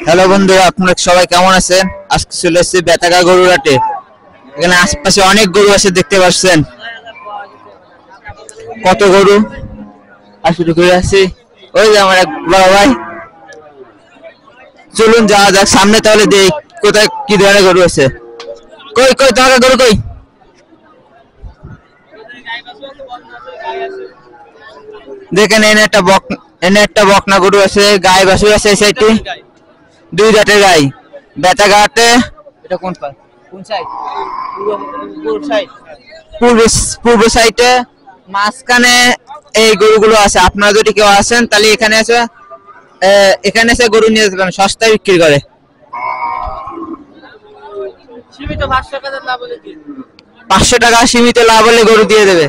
Hello বন্ধুরা, আপনারা সবাই কেমন আছেন? আজকে চলে এসেছি বেতাগা গরুর হাটে। এখানে আশেপাশে অনেক গরু আছে, দেখতে পাচ্ছেন কত গরু। আসলে ঘুরে আসছি, ওই যে আমার এক বড় ভাই। চলুন যাওয়া যাক সামনে, তাহলে দেখ কোথায় কি ধরনের গরু আছে। কই কই তোমার গরু কই? দেখেন এনে একটা বকনা গরু আছে, গায়ে বাছুর আছে এই সাইডে, দুই জাতের গাই। বেতাঘাটে এটা কোন পাশ? কোন সাইড? পূর্ব সাইডে মাঝখানে এই গরুগুলো আছে। আপনারা যদি কেউ আসেন তাহলে এখানে এসে গরু নিয়ে যেতে পারেন, সস্তায় বিক্রি করে। সীমিত 500 টাকা সীমিত লাভ হলে গরু দিয়ে দেবে।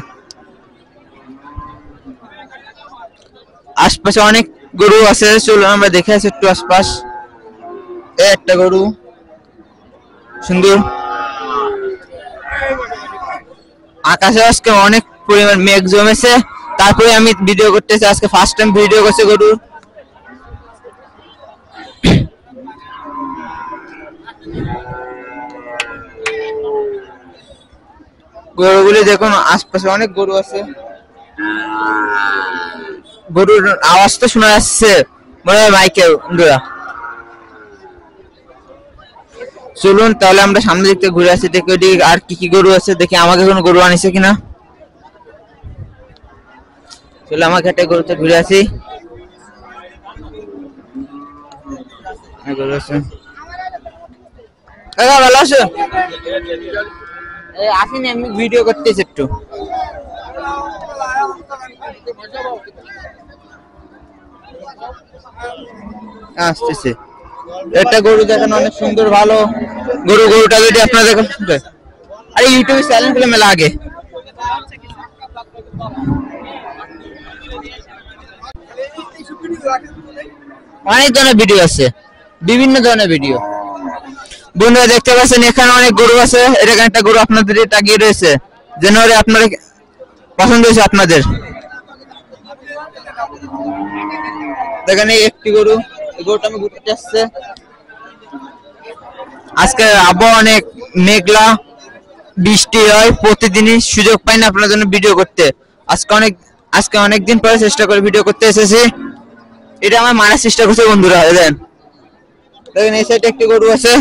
আশপাশে অনেক গরু আছে, চলুন আমরা দেখে আসি একটু আশপাশ। একটা গরু সুন্দর। আকাশে আজকে অনেক পরিমাণ মেঘ জমেছে, তারপরে আমি ভিডিও করতেছি। আজকে ফার্স্ট টাইম ভিডিও করছে গরু। গরুগুলি দেখুন, আশপাশে অনেক গরু আছে। গরুর আওয়াজ তো শোনা যাচ্ছে মনে হয় মাইকে। বন্ধুরা চলুন তাহলে আমরা সামনে দিক থেকে ঘুরে আসি, দেখি ওদিকে আর কি কি গরু আছে, দেখি আমাকে কোনো গরু আনিছে কিনা। চলো আমার ঘাটে গরুতে ঘুরে আসি। গরু আছে, কাকা ভালো আছো? আসিনি, আমি ভিডিও করতেছি একটু। আসতেছে একটা গরু দেখেন, অনেক সুন্দর ভালো গরু। গরুটা যদি আপনারা দেখেন, আরে ইউটিউবে চ্যানেল খুলে মেলা আগে। অনেক ধরনের ভিডিও আছে, বিভিন্ন ধরনের ভিডিও। বন্ধুরা দেখতে পাচ্ছেন এখানে অনেক গরু আছে। এখানে একটা গরু আপনাদের তাকিয়ে রয়েছে, যেন আপনারা পছন্দ হয়েছে আপনাদের। দেখেন একটি গরু, গরুটা আমি ঘুরতে আসছে। আজকে আবহাওয়া অনেক মেঘলা, বৃষ্টি হয়, প্রতিদিনই সুযোগ পাই না আপনার জন্য ভিডিও করতে। আজকে অনেকদিন পরে চেষ্টা করে ভিডিও করতে এসেছি। এটা আমার মারার চেষ্টা করছে বন্ধুরা। দেখেন এই সাইডে একটি গরু আছে,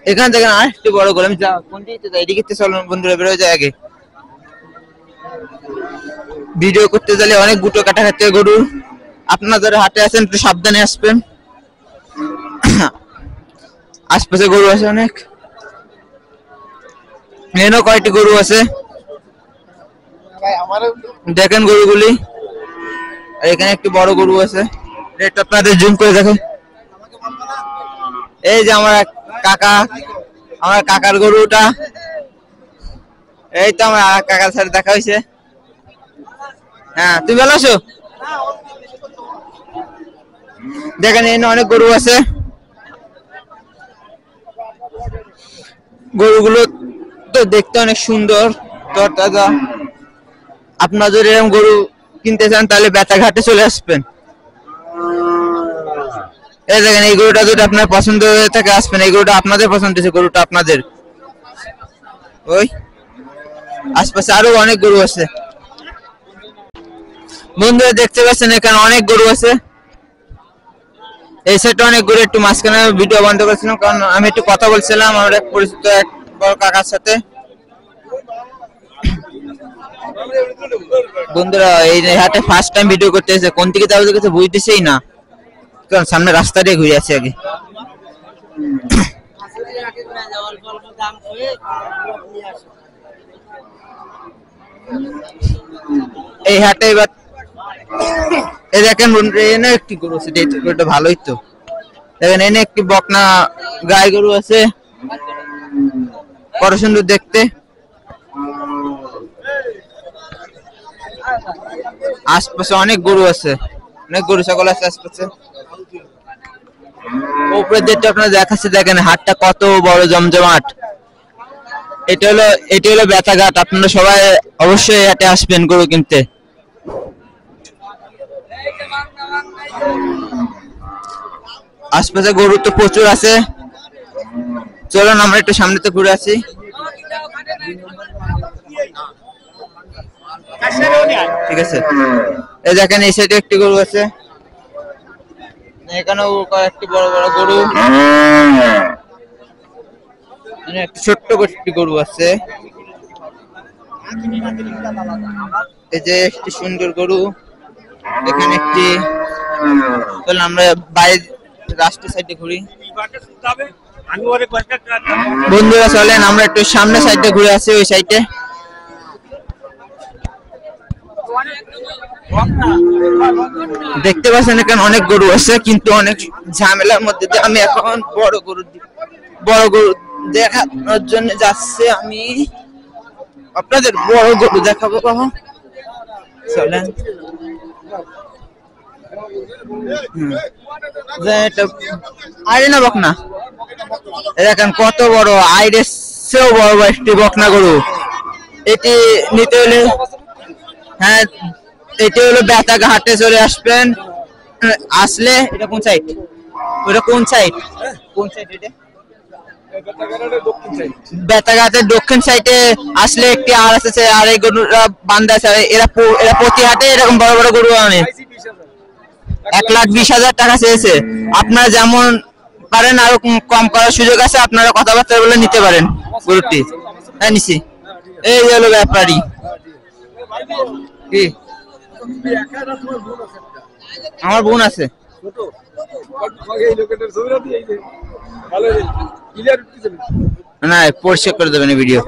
এখানে দেখেন আর একটু বড় গরু। আমি কোন দিকে যাই? এদিকে চলুন বন্ধুরা, বেরোয় যায় আগে। ভিডিও করতে গেলে অনেক গুটো কাটা খাচ্ছে গরু। আপনারা যারা হাটে আছেন একটু সাবধানে আসবেন। আশপাশে গরু আছে অনেক, এখানেও কয়েকটি গরু আছে। দেখেন গরুগুলি, আর এখানে একটি বড় গরু আছে। এটা আপনাদের জুম করে দেখেন। এই যে আমার কাকার গরুটা, এই তো আমার কাকার সাথে দেখা হয়েছে। হ্যাঁ, তুমি ভালো আছো? দেখেন এখানে অনেক গরু আছে। গরুগুলো তো দেখতে অনেক সুন্দর, তরতাজা। আপনারা যদি এরকম গরু কিনতে চান তাহলে বেতাঘাটে চলে আসবেন। এই দেখেন এই গরুটা যদি আপনার পছন্দ হয়ে থাকে আসবেন। এই গরুটা আপনাদের পছন্দ হয়েছে, গরুটা আপনাদের। ওই আশপাশে আরো অনেক গরু আছে। বন্ধুরা দেখতে পাচ্ছেন এখানে অনেক গরু আছে। এই সাইডে অনেক গরু। একটু মাঝখানে ভিডিও বন্ধ করেছিলাম কারণ আমি একটু কথা বলছিলাম আমার এক পরিচিত এক বড় কাকার সাথে। বন্ধুরা এই হাটে ফার্স্ট টাইম ভিডিও করতে এসে কোন দিকে যাবো কিছু বুঝতেছেই না, কারণ সামনে রাস্তা দিয়ে ঘুরে আছে আগে। এই হাটে এবার এই দেখেন এনে একটি গরু আছে, গরুটা ভালোই তো। দেখেন এনে একটি বকনা গাই গরু আছে, কত সুন্দর দেখতে। আশপাশে অনেক গরু আছে, অনেক গরু ছাগল আছে আশপাশে। উপরে যেটা আপনারা দেখাচ্ছে, দেখেন হাটটা কত বড় জমজমাট। এটা হলো বেতাঘাট। আপনারা সবাই অবশ্যই হাটে আসবেন গরু কিনতে। আশপাশে গরু তো প্রচুর আছে, চলুন আমরা একটু সামনেতে ঘুরে আসি। ঠিক আছে, এই দেখেন এই সাইডে একটি গরু আছে, এখানেও কয়েকটি বড় বড় গরু, একটি ছোট্ট একটি গরু আছে। এই যে একটি সুন্দর গরু, এখানে একটি। চলুন আমরা বাইরে রাস্তার সাইডে ঘুরি। বন্ধুরা চলেন আমরা একটু সামনে সাইডে ঘুরে আসি, ওই সাইডে। দেখতে পাচ্ছেন এখানে অনেক গরু আছে, কিন্তু অনেক ঝামেলার মধ্যে দিয়ে আমি এখন বড় গরু দেখানোর জন্য যাচ্ছি। আমি আপনাদের বড় গরু দেখাবো কখন, চলেন। আরে না বকনা, দেখেন কত বড়, আইডের চেয়েও বড় একটি বকনা গরু। এটি নিতে হলে, হ্যাঁ এটি হলো বেতাঘাটে চলে আসবেন। আসলে এটা কোন সাইড, ওটা কোন সাইড, কোন সাইড এটা? বেতাঘাটের দক্ষিণ সাইডে আসলে একটি আর আছে, আর এই গরুরা বান্ধা আছে। এরা প্রতি হাটে এরকম বড় বড় গরু আনে। 1,20,000 টাকা চেয়েছে। আপনারা যেমন পারেন আরো কম করার সুযোগ আছে, আপনারা কথাবার্তা বলে নিতে পারেন গরুটি। হ্যাঁ নিছি, এই হলো ব্যাপারী। কি আমার বোন আছে, না পরিষ্কার করে দেবেন ভিডিও।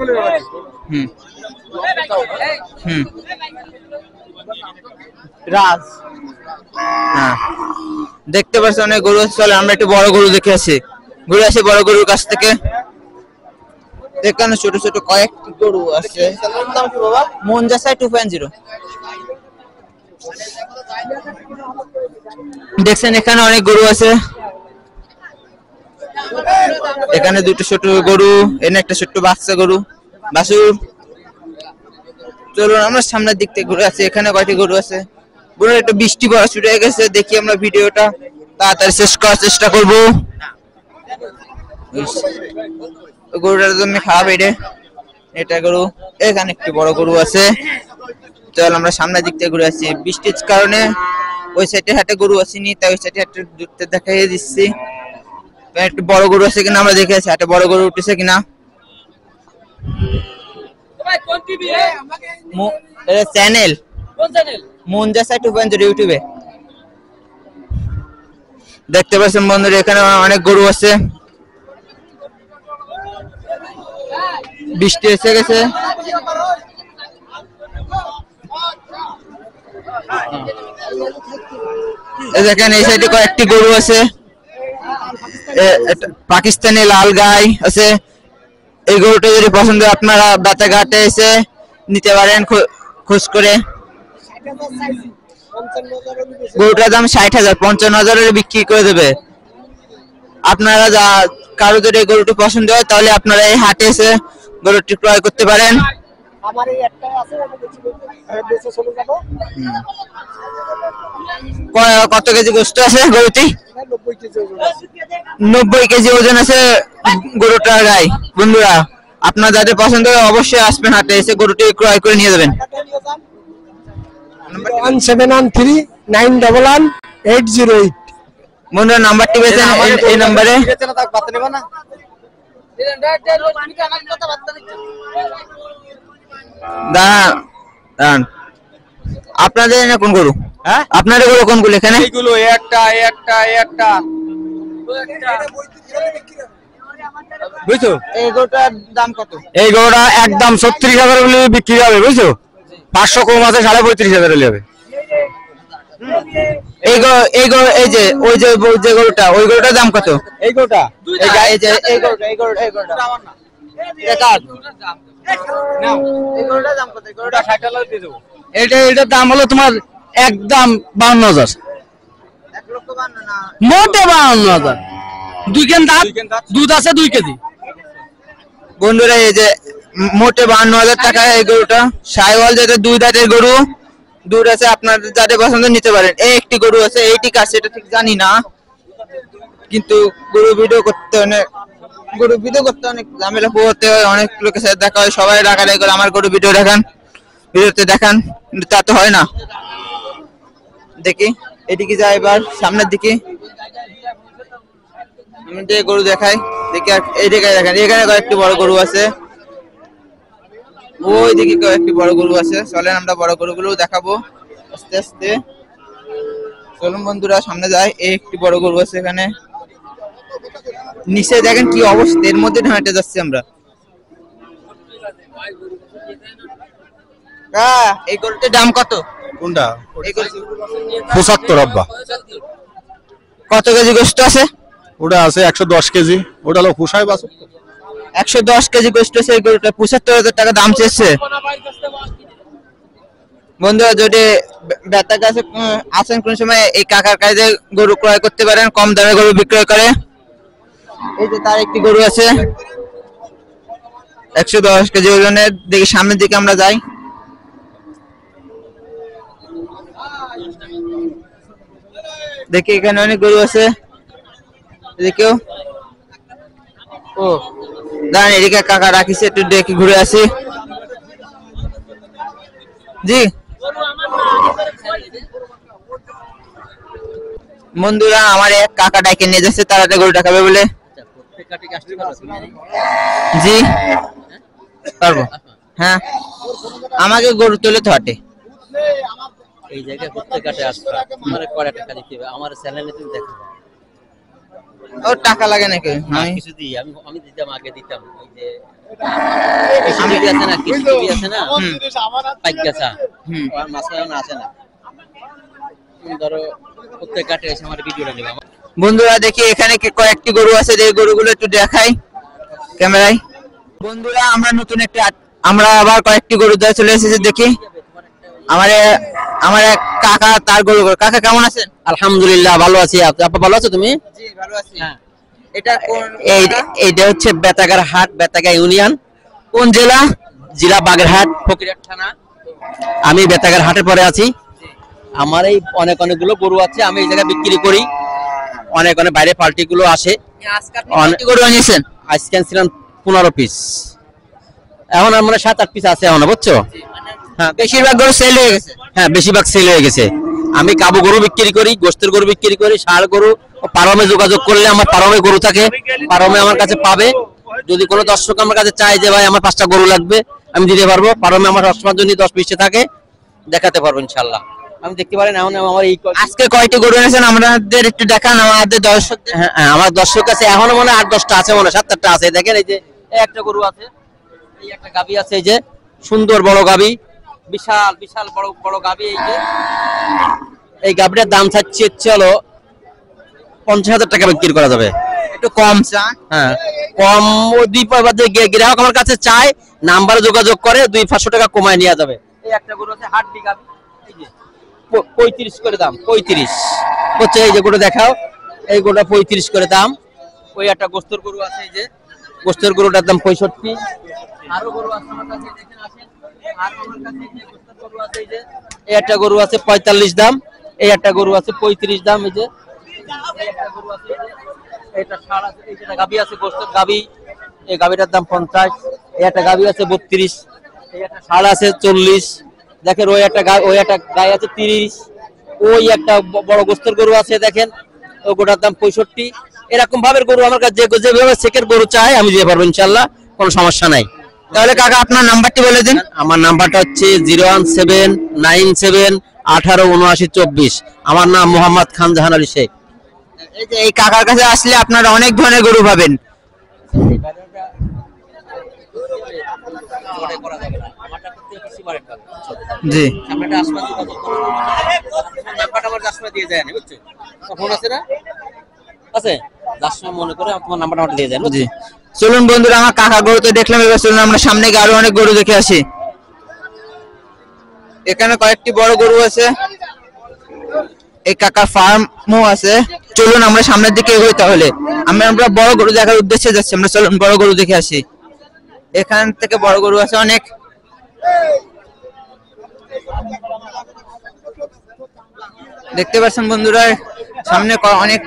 রাজ, হ্যাঁ দেখতে পাচ্ছি অনেক গরু আছে। চলে আমরা একটু বড় গরু দেখে আসি, ঘুরে আসি বড় গরুর কাছ থেকে। এখানে ছোট ছোট কয়েকটি গরু আছে। মনজাসা 2.0 দেখছেন, এখানে অনেক গরু আছে। এখানে দুটো ছোট গরু, এখানে একটা ছোট্ট বাচ্চা গরু, বাছুর। চলুন আমরা সামনের দিক থেকে ঘুরে আসি। এখানে কয়টি গরু আছে। গরুর একটু বৃষ্টি পড়া শুরু হয়ে গেছে, দেখি আমরা ভিডিওটা তাড়াতাড়ি শেষ করার চেষ্টা করবো। গরুটার জন্য খারাপ এটা গরু। এখানে একটি বড় গরু আছে। চল আমরা সামনের দিক থেকে ঘুরে আসি। বৃষ্টির কারণে ওই সাইডে হাটে গরু আসেনি, তাই ওই সাইডে হাটে দূরতে দেখাই দিচ্ছি। একটু বড় গরু আছে কিনা আমরা দেখে আসি, হাটে বড় গরু উঠেছে কিনা। চ্যানেল মনজাসা 2.0 ইউটিউবে দেখতে পাচ্ছেন বন্ধুরা, এখানে অনেক গরু আছে। বৃষ্টি এসে গেছে। দেখেন এই সাইডে কয়েকটি গরু আছে, পাকিস্তানি লাল গাই আছে। এই গরুটা যদি পছন্দ হয় আপনারা বেতাঘাটে এসে নিতে পারেন খোঁজ করে। গরুটার দাম 60,000, 55,000 বিক্রি করে দেবে। আপনারা কারো যদি গরুটি পছন্দ হয় তাহলে আপনারা এই হাটে এসে গরুটি ক্রয় করতে পারেন। কত কেজি গোস্ত আছে গরুটি? 90 কেজি ওজন আছে গরুটার গায়ে। বন্ধুরা আপনার যাদের পছন্দ হয় অবশ্যই আসবেন হাটে, এসে গরুটি ক্রয় করে নিয়ে যাবেন। 1713911808। বন্ধুরা নাম্বারটি পেয়েছেন এই নাম্বারে। দাঁড়ান, আপনাদের এখানে কোন গরু? হ্যাঁ আপনাদের গরু কোনগুলো এখানে? এইগুলো একটা বুঝছো? এই গরুটার দাম কত? এই গরুটা একদম 36,000 বলে বিক্রি হবে, বুঝছো? 500 কম আছে, 35,500 হলে হবে। এই যে ওই যে গরুটা, ওই গরুটার দাম কত? এই গরুটা এই গরুটা এটা কার? এই গরুটার দাম কত? এই গরুটা 60,000 দিয়ে দেবো। এটার দাম হলো তোমার একদম 52,000। 1,52,000 না, মোটে 52,000। 2 কেন দুধ আছে 2 কেজি। বন্ধুরা এই যে মোটে 52,000 টাকা এই গরুটা। সাইওয়াল যেটা 2 দাঁতের গরু, দুধ আছে, আপনাদের যাদের পছন্দ নিতে পারেন। এই একটি গরু আছে, এইটি কাছে এটা ঠিক জানি না, কিন্তু গরু ভিডিও করতে অনেক ঝামেলা পোহাতে হয়, অনেক লোকের সাথে দেখা হয়, সবাই রাগারাগি করে আমার গরু ভিডিও দেখান, ভিডিওতে দেখান, কিন্তু তা তো হয় না। দেখি এদিকে যাই, এবার সামনের দিকে গরু দেখাই, দেখি আর এইদিকে দেখেন, এখানে কয়েকটি বড় গরু আছে, ওই দিকে কয়েকটি বড় গরু আছে। চলেন আমরা বড় গরুগুলো দেখাবো আস্তে আস্তে। চলুন বন্ধুরা সামনে যাই, এই একটি বড় গরু আছে এখানে, নিচে দেখেন কি অবস্থা, এর মধ্যে হেঁটে যাচ্ছি আমরা। এই গরুটার দাম কত? কোনটা? এই গরু 75 আব্বা। কত কেজি গোস্ত আছে? ওটা আছে 110 কেজি। ওটা হলো পুষায় বাছুর। 110 কেজি গোস্ত আছে এই গরুটা, 75,000 টাকা দাম চেয়েছে। বন্ধুরা যদি বেতার কাছে আছেন কোন সময়, এই কাকার কাছে গরু ক্রয় করতে পারেন, কম দামে গরু বিক্রয় করে। এই যে তার একটি গরু আছে 110 কেজি ওজনের। দেখি সামনের দিকে আমরা যাই, দেখি এখানে অনেক গরু আছে, এদিকেও। ও দাঁড়ান, এদিকে কাকা রাখিছে, একটু দেখি ঘুরে আসি। জি বন্ধুরা, আমার এক কাকা ডাকে নিয়ে যাচ্ছে, তাড়াতাড়ি গরু দেখাবে বলে। জি পারবো, হ্যাঁ। আমাকে গরু তুলে তো হাটে এই জায়গায় প্রত্যেক কাটে আসবে, আমার করে টাকা দিতে হবে, আমার চ্যানেলে তুমি দেখো। ওর টাকা লাগে নাকি? কিছু দিই, আমি দিতাম, আগে দিতাম। ওই যে কৃষি আছে না, কৃষি আছে না, পাইকাসা, আর মাসে আসে না। তুমি ধরো প্রত্যেক কাটে এসে আমার ভিডিওটা নেবে। বন্ধুরা দেখি এখানে কয়েকটি গরু আছে, এই গরুগুলো একটু দেখাই ক্যামেরায়। বন্ধুরা আমরা আবার কয়েকটি গরু দিয়ে চলে এসেছি, দেখি আমার এক কাকা, তার গরু। কাকা কেমন আছেন? আলহামদুলিল্লাহ ভালো আছি। আপা ভালো আছো তুমি? জি ভালো আছি। হ্যাঁ। এইটা হচ্ছে বেতাগার হাট, বেতাগা ইউনিয়ন। কোন জেলা? জেলা বাগেরহাট, ফকিরহাট থানা। আমি বেতাগার হাটের পরে আছি। আমার এই অনেকগুলো গরু আছে, আমি এই জায়গায় বিক্রি করি। অনেক বাইরে পার্টি গুলো আসে। আজকে গরু আনিয়েছেন? আজকে ছিলাম 15 পিস, এখন আমরা 7-8 পিস আছে এখন, বুঝছো? হ্যাঁ, বেশিরভাগ গরু সেল হয়ে গেছে। হ্যাঁ, বেশিরভাগ সেল হয়ে গেছে। আমি কাবু গরু বিক্রি করি, গোস্তের গরু বিক্রি করি, ষাঁড় গরু। পারমে যোগাযোগ করলে আমার পারমে গরু থাকে, পারমে আমার কাছে পাবে। যদি কোনো দর্শক আমার কাছে চায় যে ভাই আমার 5টা গরু লাগবে, আমি দিতে পারবো। পারমে আমার সবসময় জন্য 10-20 থাকে, দেখাতে পারবো ইনশাল্লাহ। আমি দেখতে পারেন এখন আমার এই আজকে কয়টি গরু এনেছেন আমাদের একটু দেখান, আমাদের দর্শকদের। হ্যাঁ, আমার দর্শক কাছে এখনো মনে হয় 8-10টা আছে, মনে হয় 7-8টা আছে। দেখেন এই যে একটা গরু আছে, এই একটা গাবি আছে, এই যে সুন্দর বড় গাবি, বিশাল বিশাল বড় বড় গাবি। এই যে এই গাবিটার দাম চাচ্ছে হলো 50,000 টাকা বিক্রি করা যাবে। একটু কম চান? হ্যাঁ, কম। গ্রাহক আমার কাছে চায়, নাম্বারে যোগাযোগ করে 200-500 টাকা কমায় নেওয়া যাবে। এই একটা গরু আছে হাড্ডি গাবি, এই যে 35 করে দাম। 35 হচ্ছে, এই যে গরু দেখাও, এই গরুটা 35 করে দাম। ওই একটা গোস্তের গরু আছে, এই যে গোস্তের গরুটার দাম 65। আরো গরু আছে আমার কাছে, দেখেন আসেন। আর আমার কাছে এই যে গোস্তের গরু আছে, এই যে এই একটা গরু আছে 45 দাম, এই একটা গরু আছে 35 দাম। এই যে এই একটা গরু আছে, এটা ষাঁড় আছে, এই যে গাবি আছে, গোস্তের গাবি, এই গাবিটার দাম 50। এই একটা গাবি আছে 32, এই একটা ষাঁড় আছে 40। দেখেন ওই একটা গাই আছে 30। ওই একটা বড় গোস্তের গরু আছে, দেখেন ওই গোটার দাম 65। এরকম ভাবে গরু আমার কাছে যেভাবে সেকের গরু চাই আমি দিতে পারবো ইনশাল্লাহ, কোনো সমস্যা নাই। তাহলে কাকা আপনার নাম্বারটি বলে দিন। আমার নাম্বারটা হচ্ছে 01797 আমার নাম মোহাম্মদ খান জাহান আলী শেখ। এই যে এই কাকার কাছে আসলে আপনারা অনেক ধরনের গরু পাবেন। জি মনে করে তোমার নাম্বারটা দিয়ে দেন। জি চলুন বন্ধুরা, আমার কাকা গরু তো দেখলাম, এবার চলুন আমরা সামনে গিয়ে আরো অনেক গরু দেখে আসি। এখানে কয়েকটি বড় গরু আছে, এই কাকার ফার্মও আছে। চলুন আমরা সামনের দিকে এগোই, তাহলে আমরা বড় গরু দেখার উদ্দেশ্যে যাচ্ছি। আমরা চলুন বড় গরু দেখে আসি। এখান থেকে বড় গরু আছে অনেক। দেখতে পাচ্ছেন বন্ধুরা, সামনে অনেক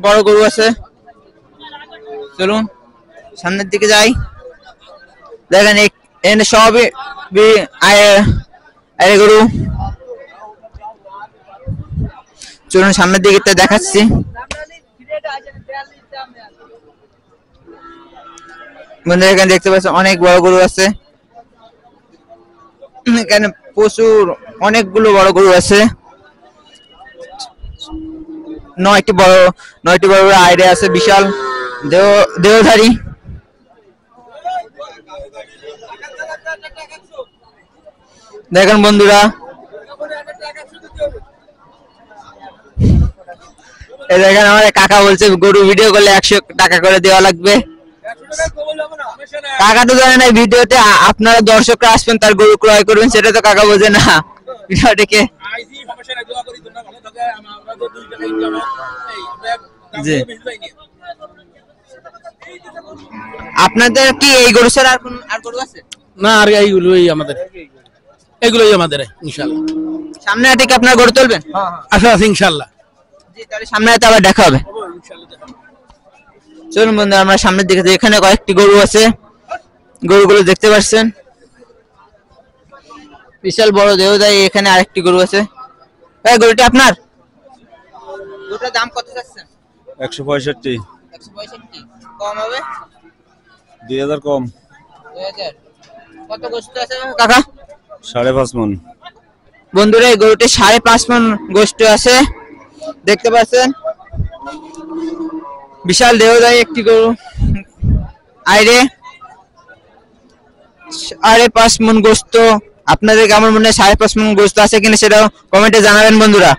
বড় গরু আছে, চলুন সামনের দিকে যাই। দেখেন এখানে সবই আরে গরু, চলুন সামনের দিকে দেখাচ্ছি। বন্ধুরা এখানে দেখতে পাচ্ছেন অনেক বড় গরু আছে, এখানে প্রচুর অনেকগুলো বড় গরু আছে, 9টি বড় আইরে আছে, বিশাল দেহধারী। দেখেন বন্ধুরা এই দেখেন আমার কাকা বলছে গরু ভিডিও করলে 100 টাকা করে দেওয়া লাগবে। কাকা তো জানে না ভিডিওতে আপনারা দর্শকরা আসবেন তার গরু ক্রয় করবেন, সেটা তো কাকা বোঝে না ভিডিওটিকে। জি আপনাদের কি এই গরু ছাড়া আর গরু আছে? না, আর এইগুলোই আমাদের ইনশাআল্লাহ। সামনে হাটে কি আপনারা গরু তুলবেন? আশা আছে ইনশাআল্লাহ। জি তাহলে সামনে হাটে আবার দেখা হবে। চলুন বন্ধুরা আমরা সামনের দিকে যাই। এখানে কয়েকটি গরু আছে, গরুগুলো দেখতে পাচ্ছেন বিশাল বড় দেহধারী। এখানে আরেকটি গরু আছে। এই গরুটা আপনার? গরুটার দাম কত চাচ্ছেন? 165। 165 কম হবে? 2000 কম। 2000 কত গোশত আছে কাকা? 5.5 মণ। বন্ধুরা এই গরুটি 5.5 মণ গোশত আছে, দেখতে পাচ্ছেন বিশাল দেহধারী একটি গরু। আইরে 5.5 মণ গোশত। আপনাদের কেমন মনে হয় 5.5 মণ গোশত আছে কিনা সেটাও কমেন্টে জানাবেন বন্ধুরা।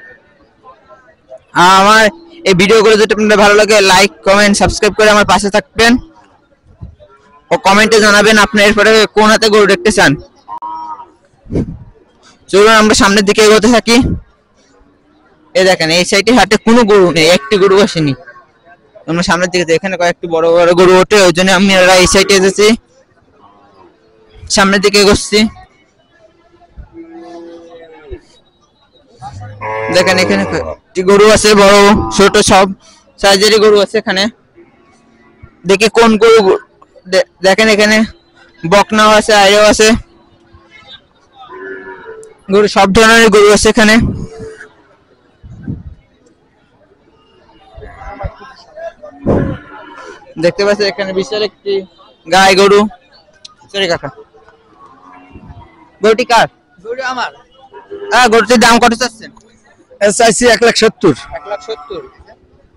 আমার এই ভিডিওগুলো যদি আপনাদের ভালো লাগে লাইক কমেন্ট সাবস্ক্রাইব করে আমার পাশে থাকবেন ও কমেন্টে জানাবেন আপনি এরপরে কোন হাতে গরু দেখতে চান। চলুন আমরা সামনের দিকে এগোতে থাকি। এই দেখেন এই সাইডে হাটে কোনো গরু নেই, একটি গরু আসেনি। আমরা সামনের দিকে এখানে কয়েকটি বড় বড় গরু ওঠে, ওই জন্য আমি এই সাইডে এসেছি, সামনের দিকে এগোচ্ছি। দেখেন এখানে গরু আছে, বড় ছোট সব সাইজেরই গরু আছে। এখানে দেখি কোন গরু, দেখেন এখানে বকনাও আছে, আইরেও আছে, গরু সব ধরনের গরু আছে এখানে। দেখতে পাচ্ছেন এখানে বিশাল একটি গাই গরু। সরি কাকা, গরুটি কার? গরুটি আমার। গরুটির দাম কত চাচ্ছেন? চাইছি 1,70,000। 1,70,000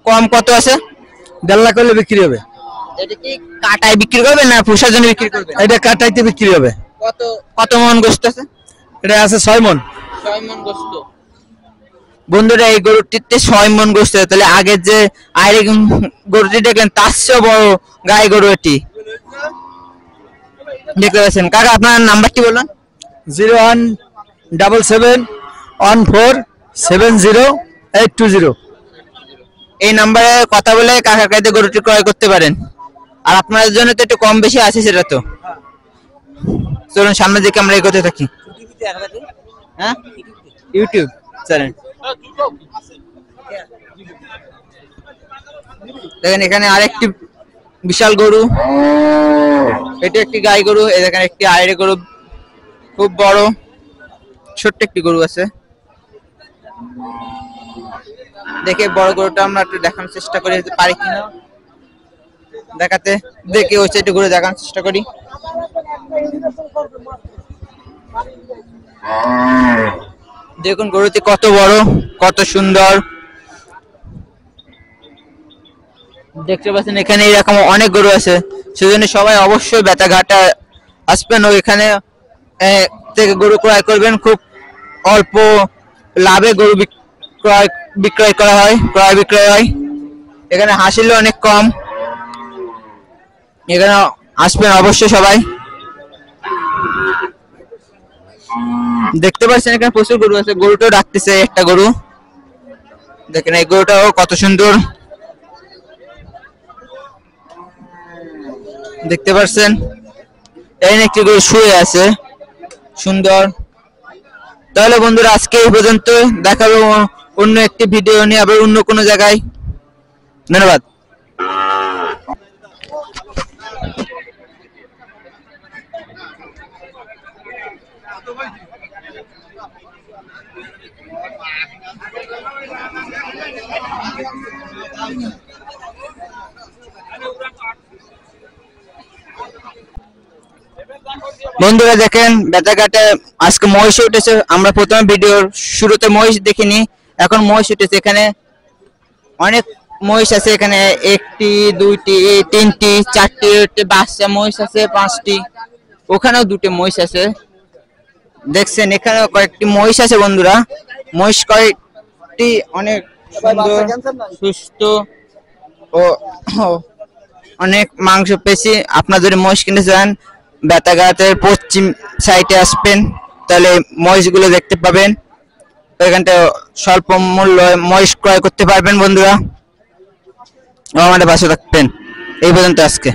কম কত আছে? 1.5 লাখ হলে বিক্রি হবে। এটা কি কাটায় বিক্রি করবেন না পোষার জন্য বিক্রি করবেন? এটা কাটাইতে বিক্রি হবে। কত মন গোশত আছে? এটা আছে 6 মণ। 6 মন গোশত। বন্ধুরা এই গরুটিতে 6 মন গোশত, তাহলে আগের যে আইরে গরুটি দেখলেন তার চেয়ে বড় গাই গরু এটি, দেখতে পাচ্ছেন। কাকা আপনার নাম্বারটি বলুন। 0171470,820। এই নাম্বারে কথা বলে কাকার কাছে গরুটি ক্রয় করতে পারেন। আর আপনাদের জন্য তো একটু কম বেশি আছে সেটা তো। চলুন সামনের দিকে আমরা এগোতে থাকি। হ্যাঁ ইউটিউব চ্যানেল। দেখেন এখানে আরেকটি বিশাল গরু, এটা একটি গাই গরু। এই দেখেন একটি আইরে গরু, খুব বড় ছোট্ট একটি গরু আছে। দেখে বড় গরুটা আমরা একটু দেখানোর চেষ্টা করি, পারি কিনা দেখাতে। দেখে ওই সাইডে ঘুরে দেখানোর চেষ্টা করি। দেখুন গরুটি কত বড়, কত সুন্দর দেখতে পাচ্ছেন। এখানে এরকম অনেক গরু আছে, সেজন্য সবাই অবশ্যই বেতাঘাটা আসবেন ও এখানে থেকে গরু ক্রয় করবেন। খুব অল্প লাভে গরু বিক্রয় করা হয়, ক্রয় বিক্রয় হয়। এখানে হাসিলও অনেক কম, এখানে আসবেন অবশ্যই সবাই। দেখতে পাচ্ছেন এখানে প্রচুর গরু আছে, গরুটাও ডাকতেছে একটা গরু। দেখেন এই গরুটাও কত সুন্দর দেখতে পাচ্ছেন। এখানে একটি গরু শুয়ে আছে, সুন্দর। তাহলে বন্ধুরা আজকে এই পর্যন্ত, দেখাবো অন্য একটি ভিডিও নিয়ে আবার অন্য কোনো জায়গায়। ধন্যবাদ। বন্ধুরা দেখেন বেতাঘাটে আজকে মহিষ উঠেছে। আমরা প্রথমে ভিডিওর শুরুতে মহিষ দেখিনি, এখন মহিষ উঠেছে। এখানে অনেক মহিষ আছে, এখানে একটি, দুইটি, তিনটি, চারটি বাচ্চা মহিষ আছে, 5টি, ওখানেও 2টি মহিষ আছে। দেখছেন এখানেও কয়েকটি মহিষ আছে বন্ধুরা। মহিষ কয়েকটি অনেক সুন্দর, সুস্থ ও অনেক মাংস পেশি। আপনারা যদি মহিষ কিনতে চান বেতাঘাটের পশ্চিম সাইডে আসবেন, তাহলে মহিষগুলো দেখতে পাবেন। এখানটা স্বল্প মূল্যে মহিষ ক্রয় করতে পারবেন বন্ধুরা। আমাদের পাশে থাকবেন। এই পর্যন্ত আজকে।